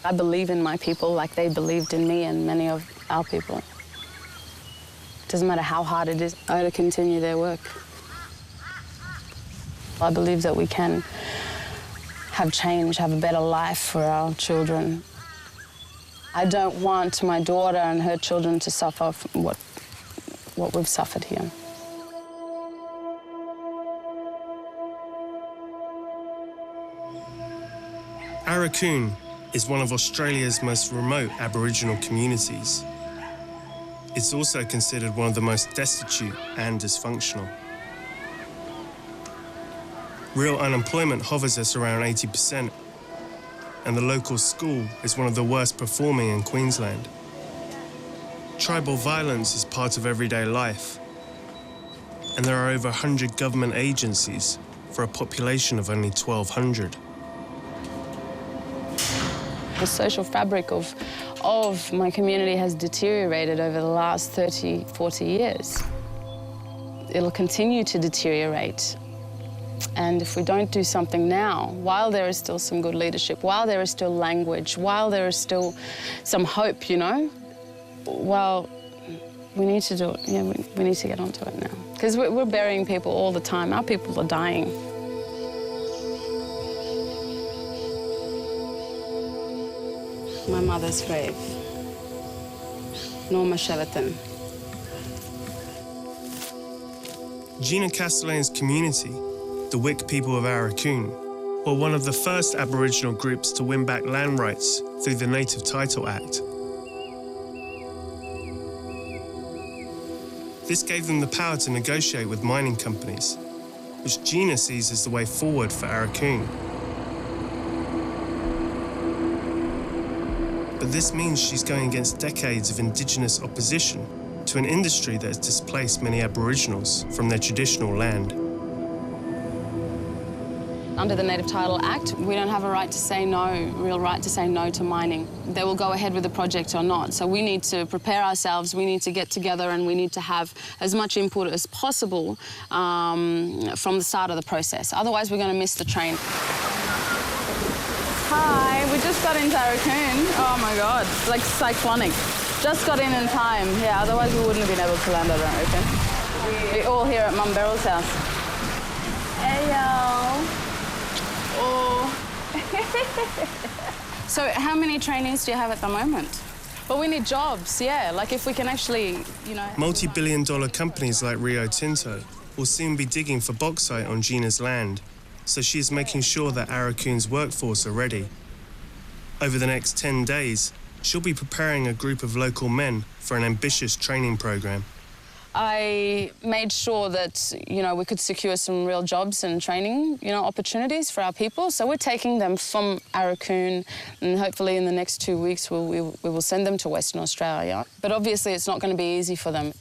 I believe in my people like they believed in me and many of our people. It doesn't matter how hard it is, I gotta continue their work. I believe that we can have change, have a better life for our children. I don't want my daughter and her children to suffer from what we've suffered here. Aurukun is one of Australia's most remote Aboriginal communities. It's also considered one of the most destitute and dysfunctional. Real unemployment hovers at around 80%, and the local school is one of the worst performing in Queensland. Tribal violence is part of everyday life, and there are over 100 government agencies for a population of only 1,200. The social fabric of my community has deteriorated over the last 30, 40 years. It'll continue to deteriorate. And if we don't do something now, while there is still some good leadership, while there is still language, while there is still some hope, you know, well, we need to do it. Yeah, we need to get onto it now. Because we're burying people all the time. Our people are dying. My mother's grave. Norma Sheraton. Gina Castellane's community, the Wik people of Aurukun, were one of the first Aboriginal groups to win back land rights through the Native Title Act. This gave them the power to negotiate with mining companies, which Gina sees as the way forward for Aurukun. But this means she's going against decades of Indigenous opposition to an industry that has displaced many Aboriginals from their traditional land. Under the Native Title Act, we don't have a right to say no, real right to say no to mining. They will go ahead with the project or not. So we need to prepare ourselves, we need to get together, and we need to have as much input as possible from the start of the process. Otherwise, we're going to miss the train. Hi, we just got into Aurukun. Oh my God, it's like cyclonic. Just got in time. Yeah, otherwise we wouldn't have been able to land at Aurukun. We're all here at Mum Beryl's house. Hey, yo. Oh. So how many trainees do you have at the moment? Well, we need jobs, yeah. Like if we can actually, you know... Multi-billion-dollar companies like Rio Tinto will soon be digging for bauxite on Gina's land, so she is making sure that Aurukun's workforce are ready. Over the next 10 days, she'll be preparing a group of local men for an ambitious training program. I made sure that, you know, we could secure some real jobs and training, you know, opportunities for our people. So we're taking them from Aurukun, and hopefully in the next 2 weeks we will send them to Western Australia. But obviously it's not going to be easy for them.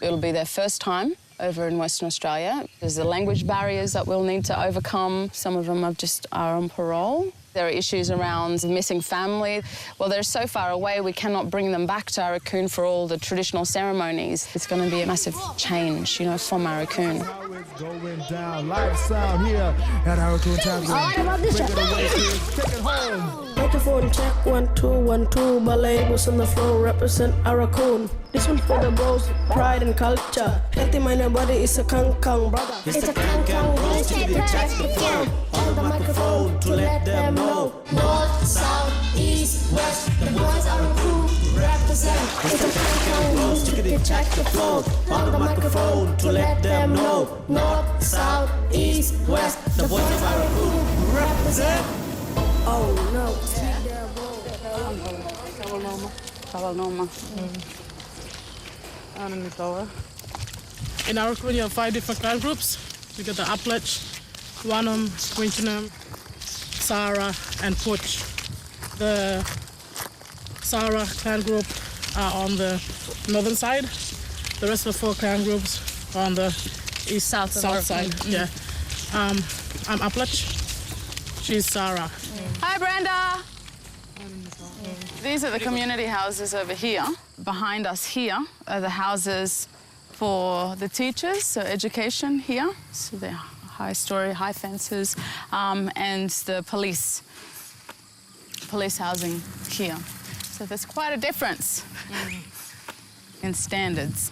It'll be their first time over in Western Australia. There's the language barriers that we'll need to overcome. Some of them are on parole. There are issues around missing family. Well, they're so far away, we cannot bring them back to Aurukun for all the traditional ceremonies. It's going to be a massive change, you know, from Aurukun. Going down, live sound here at Aurukun Town. All right, about this. Take it home. Microphone check 1 2 1 2. Ballet was on the floor, represent Aurukun. This one for the bros, pride and culture. Healthy mind and body is a kang brother. It's a kang bros, take the tracks to flow. On the microphone to let them know. North, south, east, west, the boys are a crew. Represent. It's a kang bros, take the tracks to flow. On the microphone to let them know. North, south, east, west, the boys are a crew. Represent. Oh no. Norma. In Aurukun, you have 5 different clan groups. You got the Upledge, Wanum, Winchenham, Sara, and Putch. The Sara clan group are on the northern side. The rest of the 4 clan groups are on the east south side. Yeah. I'm Upledge. She's Sara. Hi, Brenda. These are the community houses over here. Behind us here are the houses for the teachers, so education here. So they're high story, high fences, and the police. police housing here. So there's quite a difference in standards.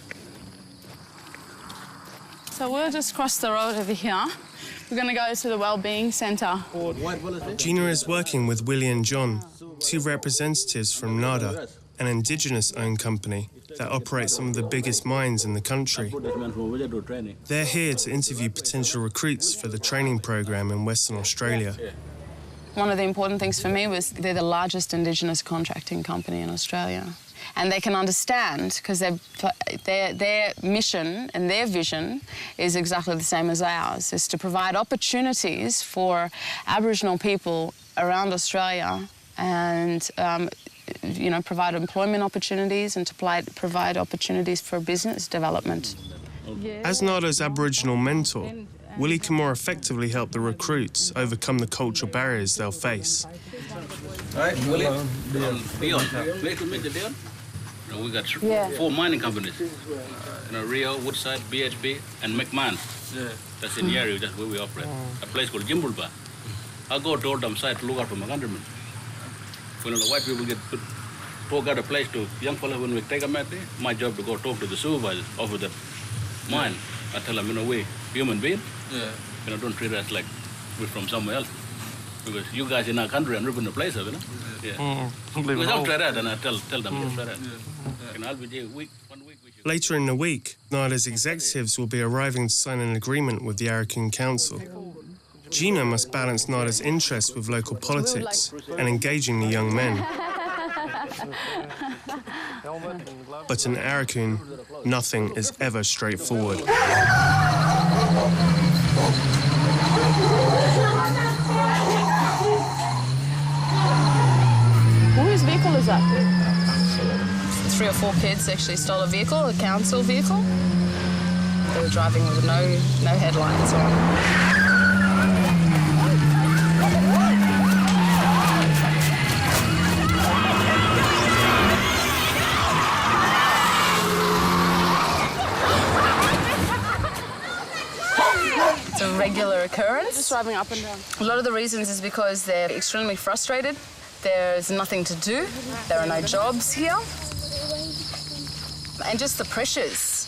So we'll just cross the road over here. We're going to go to the Wellbeing Centre. Gina is working with Willie and John, two representatives from NADA, an Indigenous-owned company that operates some of the biggest mines in the country. They're here to interview potential recruits for the training program in Western Australia. One of the important things for me was they're the largest Indigenous contracting company in Australia. And they can understand, because their mission and their vision is exactly the same as ours, is to provide opportunities for Aboriginal people around Australia and you know, provide employment opportunities and to provide opportunities for business development. As NADA's Aboriginal mentor, Willie can more effectively help the recruits overcome the cultural barriers they'll face. Right, Willie? Dion. Pleased to meet you, Dion. We got 4 mining companies. Rio, Woodside, BHP, and McMahon. That's in Yari, that's where we operate. A place called Jimbulba. I go to all them sites to look out for my countrymen. When the white people get to talk out a place to young fellas when we take them out there, my job to go talk to the supervisors of the mine. I tell them, we human beings, don't treat us like we're from somewhere else. Because you guys in our country and ripping the place up, Because I'll try that and I tell them, try that. And I'll be there 1 week. Later in the week, NADA's executives will be arriving to sign an agreement with the Aurukun Council. Gina must balance NADA's interests with local politics and engaging the young men. But in Aurukun, nothing is ever straightforward. Whose vehicle is that? 3 or 4 kids actually stole a vehicle, a council vehicle. They were driving with no headlights on. It's a regular occurrence. Just driving up and down. A lot of the reasons is because they're extremely frustrated. There's nothing to do. There are no jobs here. And just the pressures.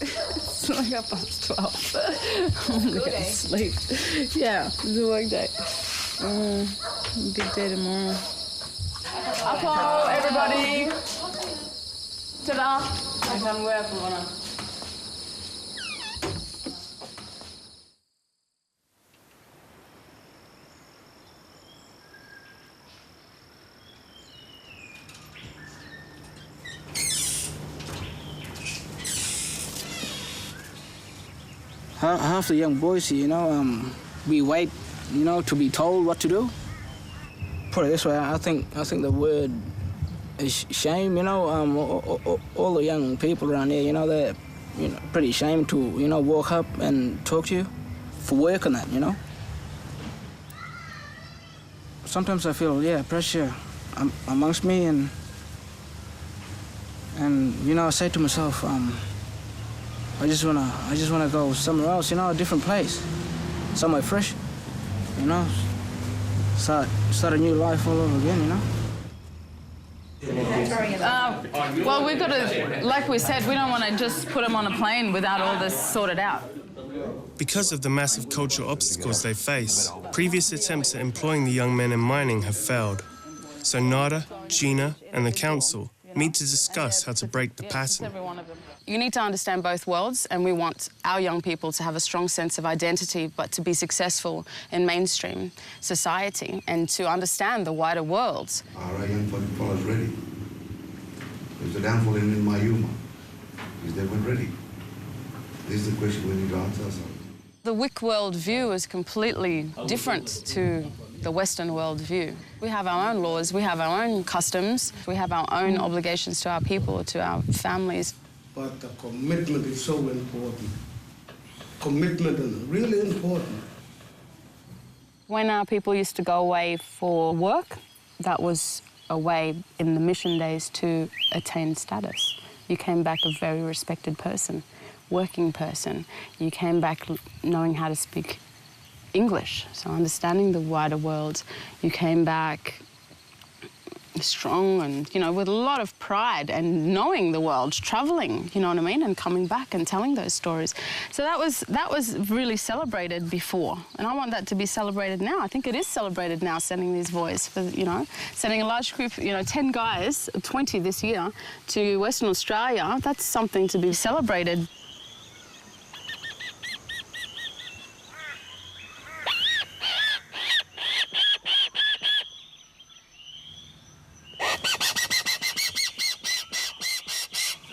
It's like 12:30. I'm going to sleep. Yeah, it's a work day. Big day tomorrow. Apo, everybody. Ta-da. I can wear for one. Half the young boys, we wait, to be told what to do. Put it this way, I think the word is shame. All the young people around here, they're pretty ashamed to walk up and talk to you for work and that. Sometimes I feel pressure amongst me, and I say to myself, I just wanna go somewhere else, a different place, somewhere fresh, start a new life all over again, Well, we've got to, like we said, we don't want to just put them on a plane without all this sorted out. Because of the massive cultural obstacles they face, previous attempts at employing the young men in mining have failed. So NADA, Gina, and the council meet to discuss how to break the pattern. You need to understand both worlds, and we want our young people to have a strong sense of identity, but to be successful in mainstream society and to understand the wider world. Are our young people ready? Is the downfall in my humour? Is they weren't ready? This is the question we need to answer ourselves. The WIC world view is completely different to the Western world view. We have our own laws, we have our own customs, we have our own obligations to our people, to our families. But the commitment is so important. Commitment is really important. When our people used to go away for work, that was a way in the mission days to attain status. You came back a very respected person, working person. You came back knowing how to speak English, so understanding the wider world. You came back strong and, you know, with a lot of pride and knowing the world, travelling, you know what I mean, and coming back and telling those stories. So that was really celebrated before, and I want that to be celebrated now. I think it is celebrated now, sending these boys, for, you know, sending a large group, you know, 10 guys, 20 this year, to Western Australia. That's something to be celebrated.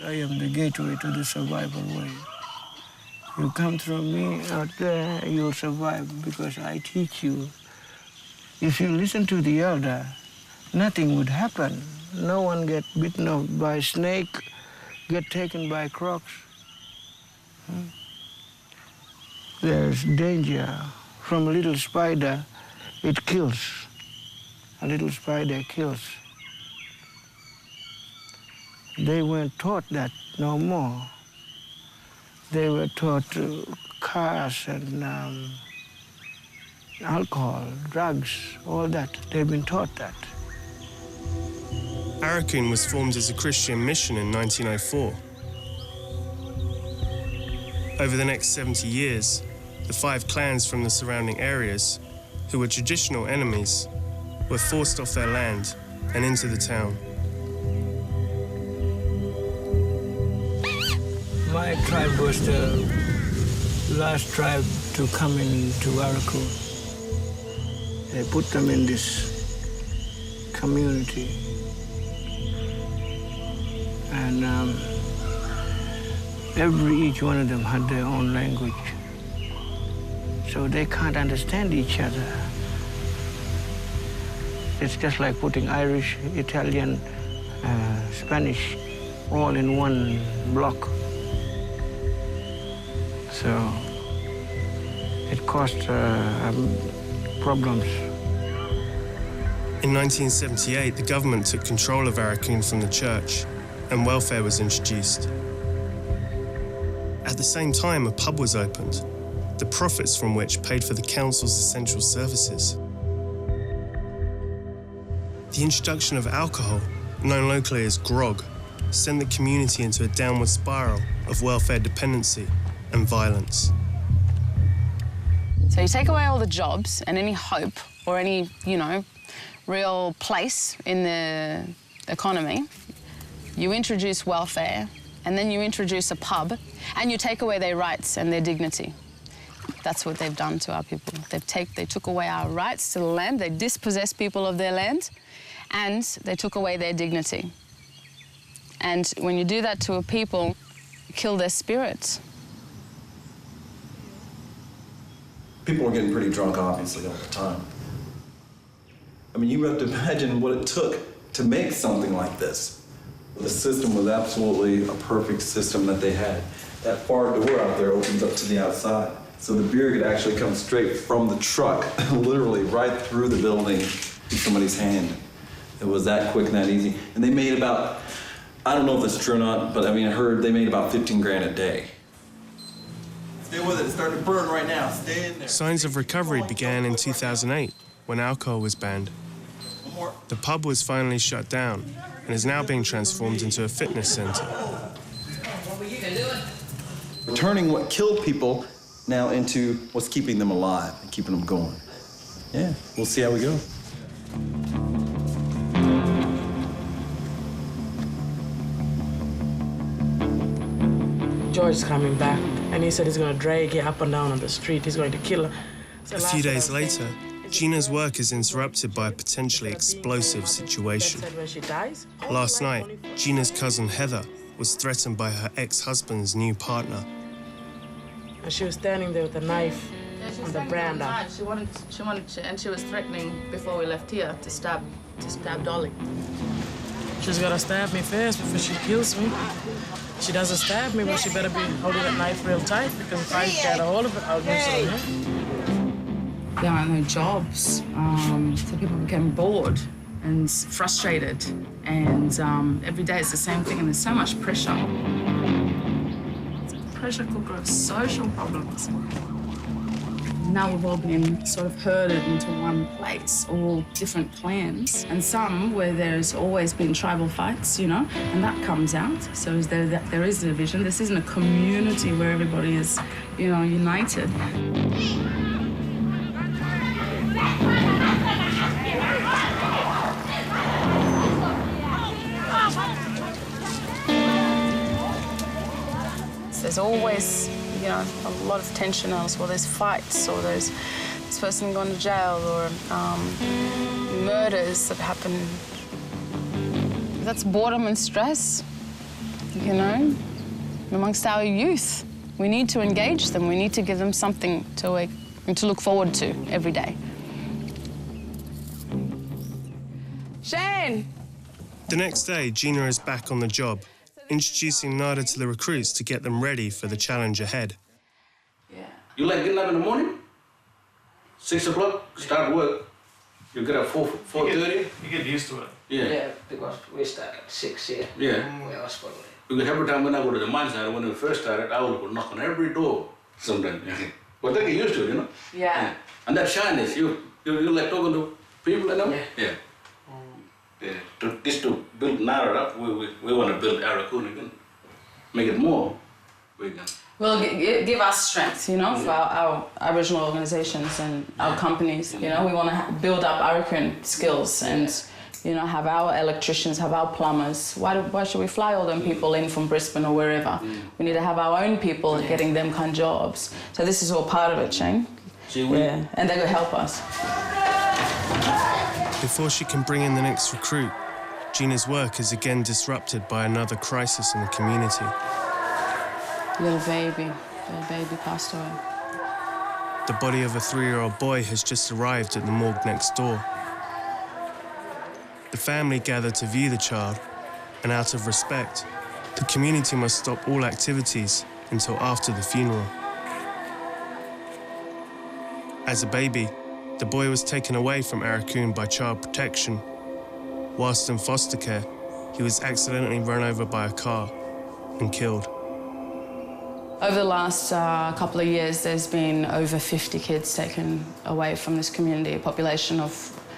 I am the gateway to the survival way. You come through me out there, you'll survive because I teach you. If you listen to the elder, nothing would happen. No one get bitten off by a snake, get taken by crocs. There's danger from a little spider, it kills. A little spider kills. They weren't taught that no more. They were taught cars and alcohol, drugs, all that. They've been taught that. Aurukun was formed as a Christian mission in 1904. Over the next 70 years, the 5 clans from the surrounding areas, who were traditional enemies, were forced off their land and into the town. My tribe was the last tribe to come into Aurukun. They put them in this community. And each one of them had their own language. So they can't understand each other. It's just like putting Irish, Italian, Spanish all in one block. So it caused problems. In 1978, the government took control of Aurukun from the church, and welfare was introduced. At the same time, a pub was opened, the profits from which paid for the council's essential services. The introduction of alcohol, known locally as grog, sent the community into a downward spiral of welfare dependency and violence. So you take away all the jobs and any hope or any, you know, real place in the economy. You introduce welfare, and then you introduce a pub, and you take away their rights and their dignity. That's what they've done to our people. They took away our rights to the land, they dispossessed people of their land, and they took away their dignity. And when you do that to a people, you kill their spirits. People were getting pretty drunk, obviously, all the time. I mean, you have to imagine what it took to make something like this. The system was absolutely a perfect system that they had. That bar door out there opens up to the outside. So the beer could actually come straight from the truck, literally right through the building to somebody's hand. It was that quick and that easy. And they made about, I don't know if that's true or not, but I mean, I heard they made about 15 grand a day. Stay with it, it's starting to burn right now, stay in there. Signs of recovery began in 2008, when alcohol was banned. The pub was finally shut down and is now being transformed into a fitness center. Turning what killed people now into what's keeping them alive and keeping them going. Yeah, we'll see how we go. George's coming back, and he said he's going to drag her up and down on the street. He's going to kill her. So a few days later, Gina's work is interrupted by a potentially explosive situation. Last night, Gina's cousin Heather was threatened by her ex-husband's new partner. And she was standing there with a knife on the veranda. She wanted to, and she was threatening before we left here to stab Dolly. She's got to stab me first before she kills me. She doesn't stab me, but she better be holding that knife real tight, because if I get a hold of it, I'll do something. There are no jobs, so people became bored and frustrated, and every day it's the same thing, and there's so much pressure. It's a pressure cooker of social problems. Now we've all been sort of herded into one place, all different clans, and some where there's always been tribal fights, you know, and that comes out. So there is a division. This isn't a community where everybody is, you know, united. There's always, you know, a lot of tension elsewhere. There's fights, or there's this person gone to jail, or murders that happen. That's boredom and stress, you know, amongst our youth. We need to engage them. We need to give them something to look forward to every day. Shane! The next day, Gina is back on the job, introducing Nada to the recruits to get them ready for the challenge ahead. You like getting up in the morning? 6 o'clock, start work. You get up 4:30. You get used to it. Yeah, because we start at 6 here. Yeah. Because every time when I go to the mine site, when we first started, I would go knock on every door sometimes. But they get used to it, you know? Yeah. And that shyness, you like talking to people and them? Yeah. To build Nara up, we want to build Aurukun again. Make it more bigger. Will give us strength, you know, for our Aboriginal organisations and our companies. You know, we want to build up Aurukun skills and, you know, have our electricians, have our plumbers. Why should we fly all them people in from Brisbane or wherever? We need to have our own people getting them kind of jobs. So this is all part of it, Shane. Yeah, and they will help us. Before she can bring in the next recruit, Gina's work is again disrupted by another crisis in the community. Little baby passed away. The body of a 3-year-old boy has just arrived at the morgue next door. The family gather to view the child, and out of respect, the community must stop all activities until after the funeral. As a baby, the boy was taken away from Aurukun by child protection. Whilst in foster care, he was accidentally run over by a car and killed. Over the last couple of years, there's been over 50 kids taken away from this community, a population of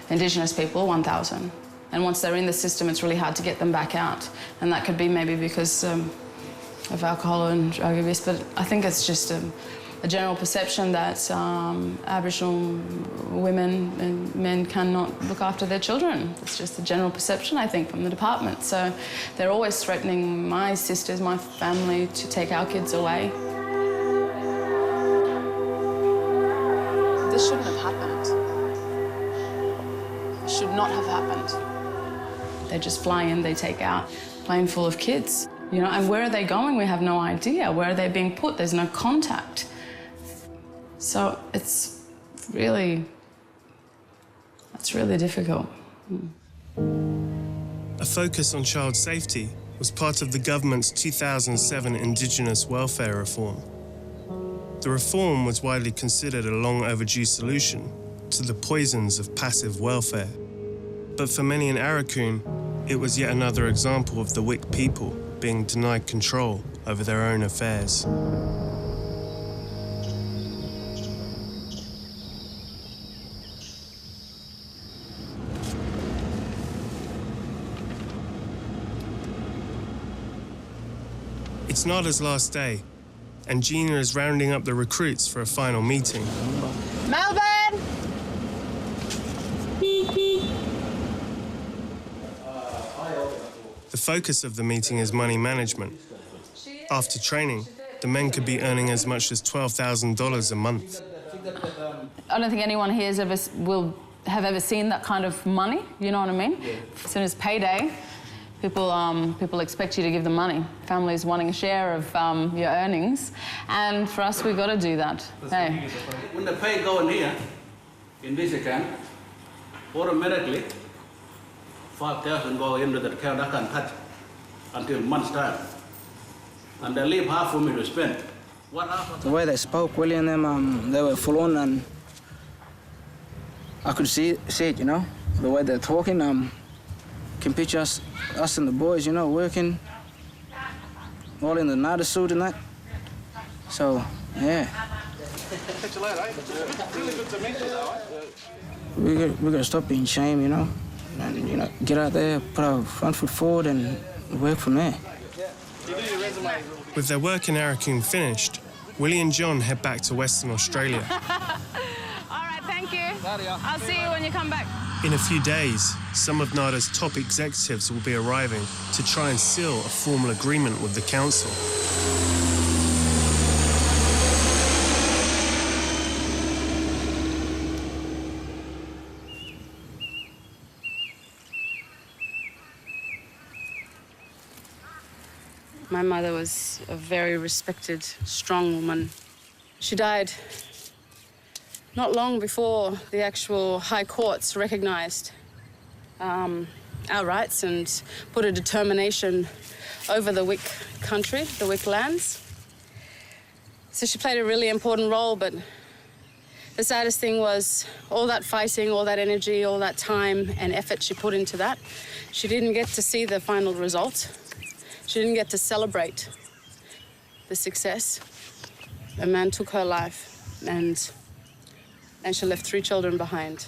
Indigenous people, 1,000. And once they're in the system, it's really hard to get them back out. And that could be maybe because of alcohol and drug abuse, but I think it's just a general perception that Aboriginal women and men cannot look after their children. It's just a general perception, I think, from the department. So they're always threatening my sisters, my family, to take our kids away. This shouldn't have happened. It should not have happened. They just fly in, they take out a plane full of kids. You know, and where are they going? We have no idea. Where are they being put? There's no contact. So it's really difficult. A focus on child safety was part of the government's 2007 Indigenous welfare reform. The reform was widely considered a long overdue solution to the poisons of passive welfare. But for many in Aurukun, it was yet another example of the Wik people being denied control over their own affairs. It's Nada's last day, and Gina is rounding up the recruits for a final meeting. Melbourne! The focus of the meeting is money management. After training, the men could be earning as much as $12,000 a month. I don't think anyone here will have ever seen that kind of money, you know what I mean? As soon as payday, people expect you to give them money. Families wanting a share of your earnings, and for us, we've got to do that. Hey. When the pay go in here, in this account, automatically 5,000 go into the account. I can't touch until month's time, and they leave half for me to spend. The way they spoke, Willie and them, they were full on, and I could see it, you know, the way they're talking. Can picture us and the boys, you know, working, all in the Nada suit and that. So, yeah. Catch you later, eh? Really good to meet you, though, We're gonna stop being shame, you know, and you know, get out there, put our front foot forward, and work from there. With their work in Aurukun finished, Willie and John head back to Western Australia. All right, thank you. I'll see you when you come back. In a few days, some of NADA's top executives will be arriving to try and seal a formal agreement with the council. My mother was a very respected, strong woman. She died not long before the actual high courts recognised our rights and put a determination over the Wik country, the Wik lands. So she played a really important role, but the saddest thing was all that fighting, all that energy, all that time and effort she put into that. She didn't get to see the final result. She didn't get to celebrate the success. A man took her life and she left 3 children behind.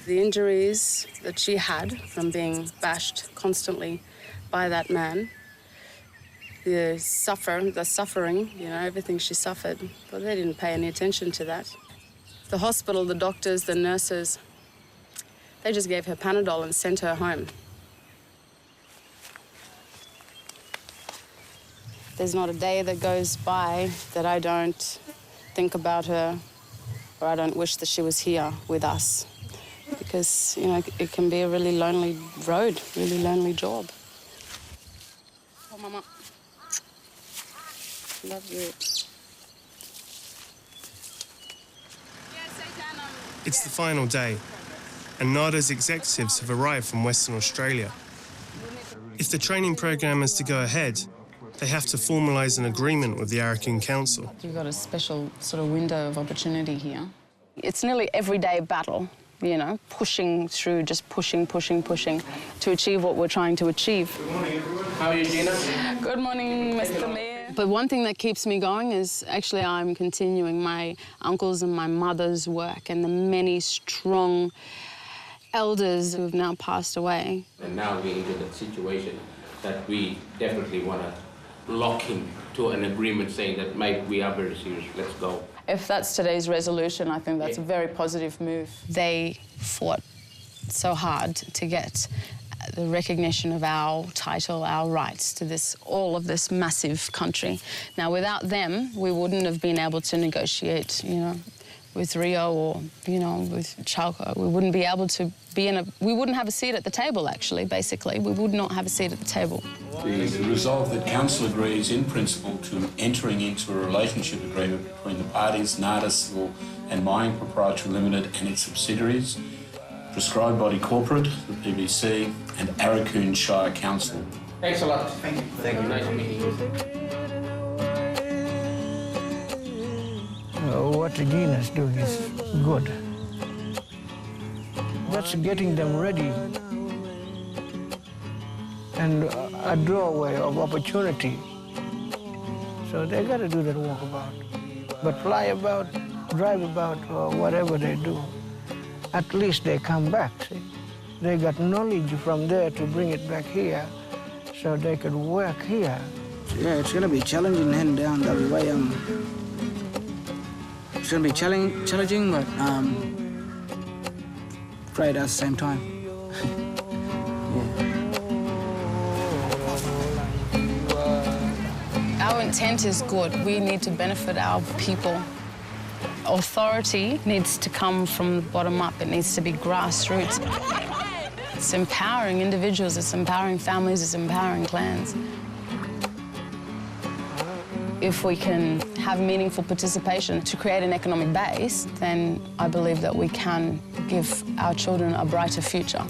The injuries that she had from being bashed constantly by that man, the suffering, you know, everything she suffered, but they didn't pay any attention to that. The hospital, the doctors, the nurses, they just gave her Panadol and sent her home. There's not a day that goes by that I don't think about her or I don't wish that she was here with us, because, you know, it can be a really lonely road, really lonely job. Oh, Mama. Love you. It's the final day, and NADA's executives have arrived from Western Australia. If the training program is to go ahead, they have to formalise an agreement with the Aurukun Council. You've got a special sort of window of opportunity here. It's nearly everyday battle, you know, pushing through, just pushing to achieve what we're trying to achieve. Good morning, everyone. How are you, Gina? Good morning, Mr. Mayor. But one thing that keeps me going is actually I'm continuing my uncle's and my mother's work and the many strong elders who have now passed away. And now we're into the situation that we definitely want to lock him to an agreement saying that, mate, we are very serious, let's go. If that's today's resolution, I think that's a very positive move. They fought so hard to get the recognition of our title, our rights to this, all of this massive country. Now, without them, we wouldn't have been able to negotiate, you know, with Rio or, you know, with Chalco. We wouldn't be able to be we wouldn't have a seat at the table, actually, basically. We would not have a seat at the table. The resolve that Council agrees in principle to entering into a relationship agreement between the parties, NADA Civil and Mining Proprietary Limited and its subsidiaries, Prescribed Body Corporate, the PBC, and Aurukun Shire Council. Thanks a lot. Thank you. Thank you. Nice meeting you. What Gina's doing is good. That's getting them ready and a doorway of opportunity. So they got to do that walkabout. But fly about, drive about, or whatever they do, at least they come back, see? They got knowledge from there to bring it back here so they could work here. Yeah, it's going to be challenging heading down that way. It's going to be challenging, but great at the same time. Our intent is good. We need to benefit our people. Authority needs to come from the bottom up. It needs to be grassroots. It's empowering individuals, it's empowering families, it's empowering clans. If we can have meaningful participation to create an economic base, then I believe that we can give our children a brighter future.